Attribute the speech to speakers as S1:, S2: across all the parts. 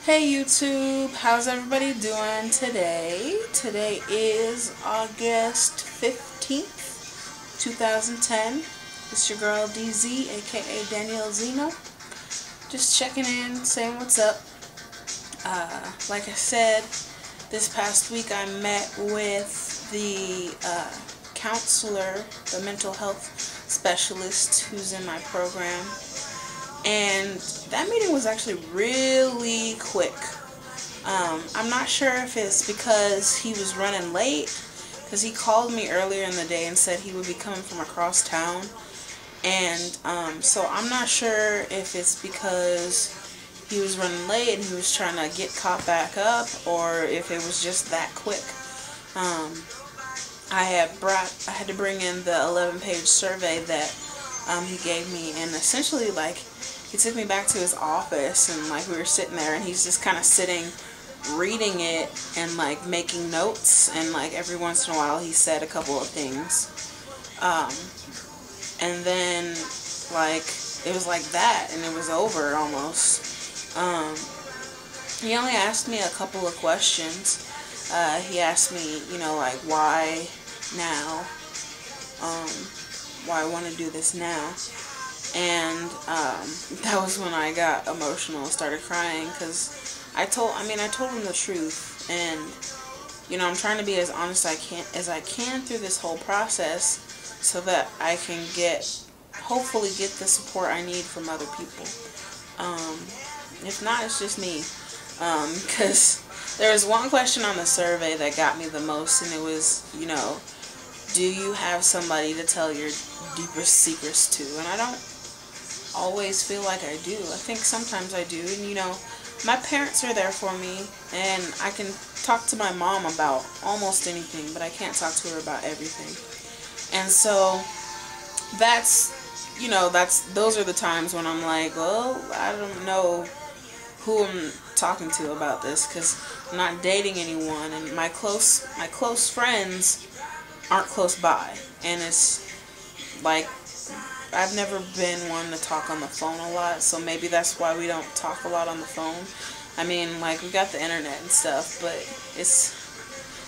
S1: Hey YouTube, how's everybody doing today? Today is August 15th, 2010. It's your girl DZ, aka Danielle Zeno. Just checking in, saying what's up. Like I said, this past week I met with the counselor, the mental health specialist who's in my program. And that meeting was actually really quick. I'm not sure if it's because he was running late, because he called me earlier in the day and said he would be coming from across town. And so I'm not sure if it's because he was running late and he was trying to get caught back up, or if it was just that quick. I had to bring in the 11-page survey that he gave me, and essentially, like, he took me back to his office, and like we were sitting there, and he's just kind of sitting reading it and like making notes, and like every once in a while he said a couple of things, and then like it was like that, and it was over almost. He only asked me a couple of questions. He asked me, like, why now, why I want to do this now. And that was when I got emotional and started crying, because I told him the truth, and I'm trying to be as honest as I can through this whole process, so that I can hopefully get the support I need from other people. If not, it's just me, because there was one question on the survey that got me the most, and it was, do you have somebody to tell your deepest secrets to? And I don't always feel like I do. I think sometimes I do, and my parents are there for me, and I can talk to my mom about almost anything, but I can't talk to her about everything. And so those are the times when I'm like, well, I don't know who I'm talking to about this, because I'm not dating anyone, and my close friends aren't close by, and it's like, I've never been one to talk on the phone a lot, so maybe that's why we don't talk a lot on the phone. I mean, like, we got the internet and stuff, but it's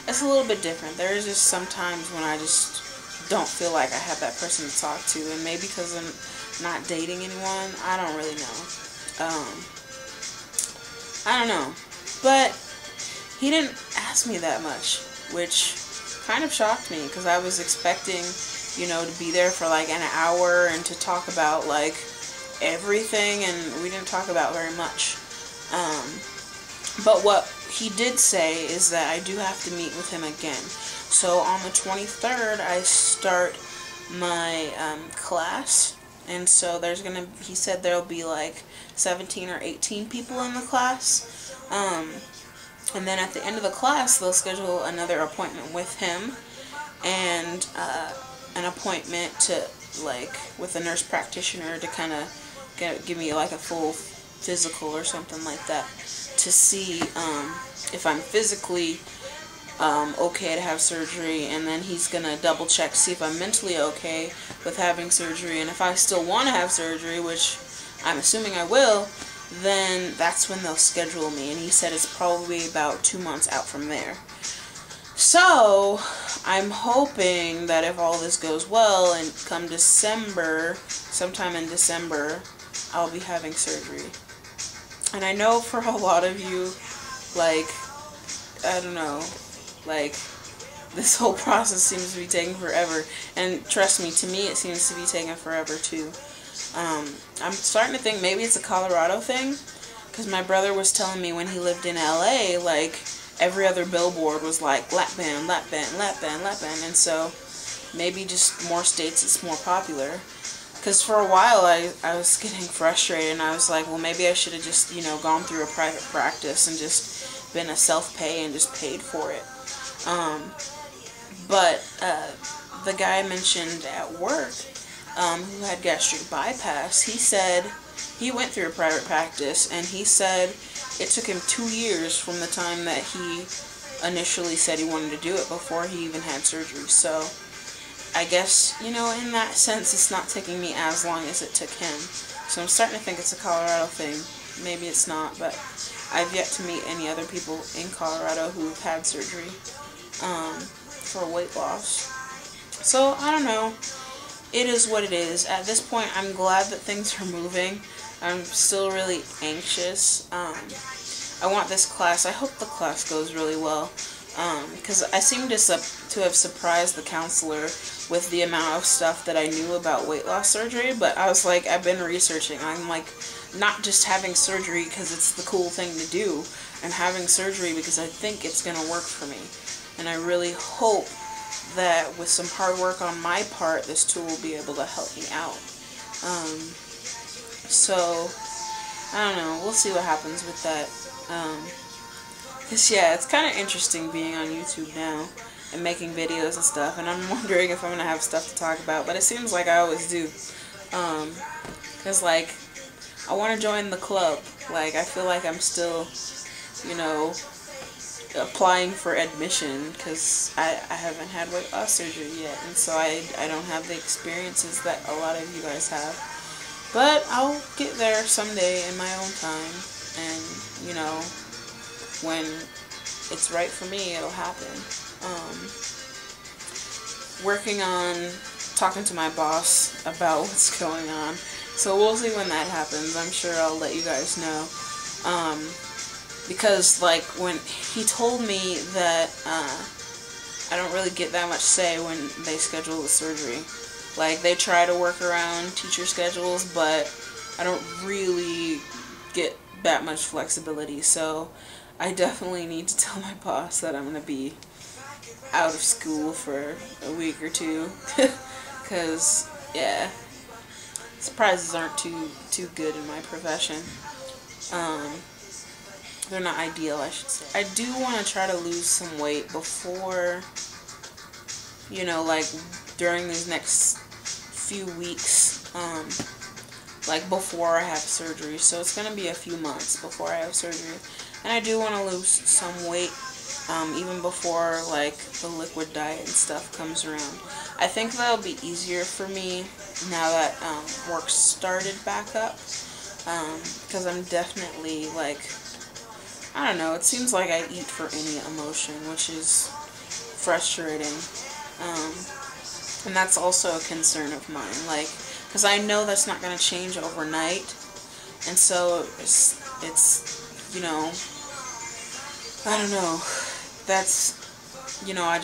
S1: a little bit different. There's just some times when I just don't feel like I have that person to talk to, and maybe because I'm not dating anyone, I don't really know. I don't know, but he didn't ask me that much, which kind of shocked me, because I was expecting to be there for like an hour and to talk about like everything, and we didn't talk about very much. But what he did say is that I do have to meet with him again. So on the 23rd, I start my class, and so he said there'll be like 17 or 18 people in the class. And then at the end of the class, they'll schedule another appointment with him, and an appointment with a nurse practitioner to kind of give me like a full physical or something like that, to see if I'm physically okay to have surgery, and then he's gonna double check to see if I'm mentally okay with having surgery, and if I still want to have surgery, which I'm assuming I will, then that's when they'll schedule me, and he said it's probably about 2 months out from there. So I'm hoping that if all this goes well, and come December, sometime in December, I'll be having surgery. And I know for a lot of you, like, I don't know, like, this whole process seems to be taking forever. And trust me, to me it seems to be taking forever too. I'm starting to think maybe it's a Colorado thing, because my brother was telling me when he lived in LA, like, every other billboard was like lap band, lap band, lap band, lap band, and so maybe just more states it's more popular. Because for a while I was getting frustrated, and I was like, well, maybe I should have just gone through a private practice and just been a self-pay and just paid for it. But the guy I mentioned at work, who had gastric bypass, he said he went through a private practice, and he said it took him 2 years from the time that he initially said he wanted to do it before he even had surgery. So I guess, in that sense, it's not taking me as long as it took him. So I'm starting to think it's a Colorado thing. Maybe it's not, but I've yet to meet any other people in Colorado who've had surgery for weight loss. So, I don't know. It is what it is. At this point, I'm glad that things are moving. I'm still really anxious. I want this class. I hope the class goes really well. Because I seem to have surprised the counselor with the amount of stuff that I knew about weight loss surgery. But I was like, I've been researching. I'm like, not just having surgery because it's the cool thing to do. I'm having surgery because I think it's going to work for me. And I really hope that with some hard work on my part, this tool will be able to help me out. So, I don't know. We'll see what happens with that. Because, yeah, it's kind of interesting being on YouTube now and making videos and stuff. And I'm wondering if I'm going to have stuff to talk about. But it seems like I always do. Because, like, I want to join the club. Like, I feel like I'm still, you know, applying for admission because I haven't had weight loss surgery yet, and so I don't have the experiences that a lot of you guys have. But I'll get there someday in my own time, and you know, when it's right for me, it'll happen. Working on talking to my boss about what's going on, so we'll see when that happens. I'm sure I'll let you guys know. Because, like, when he told me that I don't really get that much say when they schedule the surgery. Like, they try to work around teacher schedules, but I don't really get that much flexibility. So, I definitely need to tell my boss that I'm going to be out of school for a week or two. Because, yeah, surprises aren't too good in my profession. They're not ideal, I should say. I do want to try to lose some weight before, you know, like, during these next few weeks, like, before I have surgery. So it's going to be a few months before I have surgery. And I do want to lose some weight, even before, like, the liquid diet and stuff comes around. I think that'll be easier for me now that work started back up. Because I'm definitely, like, I don't know, it seems like I eat for any emotion, which is frustrating. And that's also a concern of mine, like, because I know that's not going to change overnight, and so it's, you know, I don't know, that's, you know, I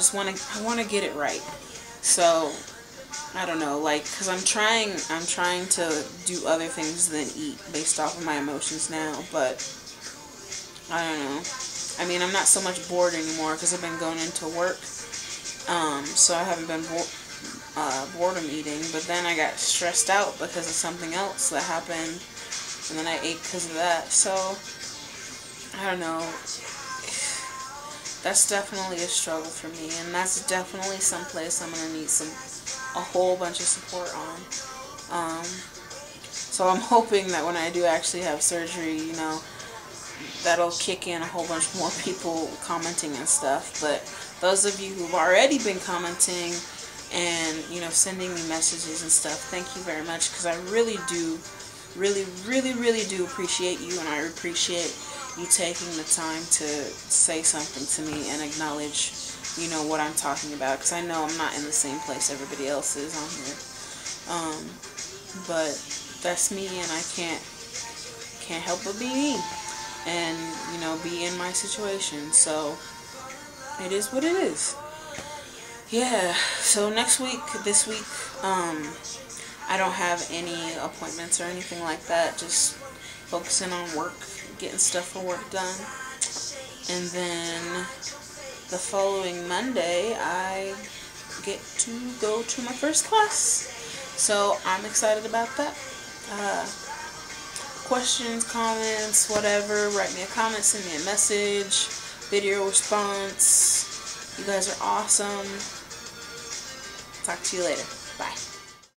S1: want to get it right. So, I don't know, like, because I'm trying to do other things than eat based off of my emotions now, but I don't know. I mean, I'm not so much bored anymore because I've been going into work, so I haven't been boredom eating, but then I got stressed out because of something else that happened, and then I ate because of that. So, I don't know. That's definitely a struggle for me, and that's definitely someplace I'm going to need a whole bunch of support on. So I'm hoping that when I do actually have surgery, you know, that'll kick in a whole bunch more people commenting and stuff. But those of you who've already been commenting and, you know, sending me messages and stuff, thank you very much, because I really do, really do appreciate you, and I appreciate you taking the time to say something to me and acknowledge, you know, what I'm talking about, because I know I'm not in the same place everybody else is on here. But that's me, and I can't help but be me, and, you know, be in my situation. So it is what it is. Yeah, so this week, I don't have any appointments or anything like that, just focusing on work, getting stuff for work done. And then the following Monday, I get to go to my first class. So I'm excited about that. Questions, comments, whatever, write me a comment, send me a message, video response. You guys are awesome. Talk to you later.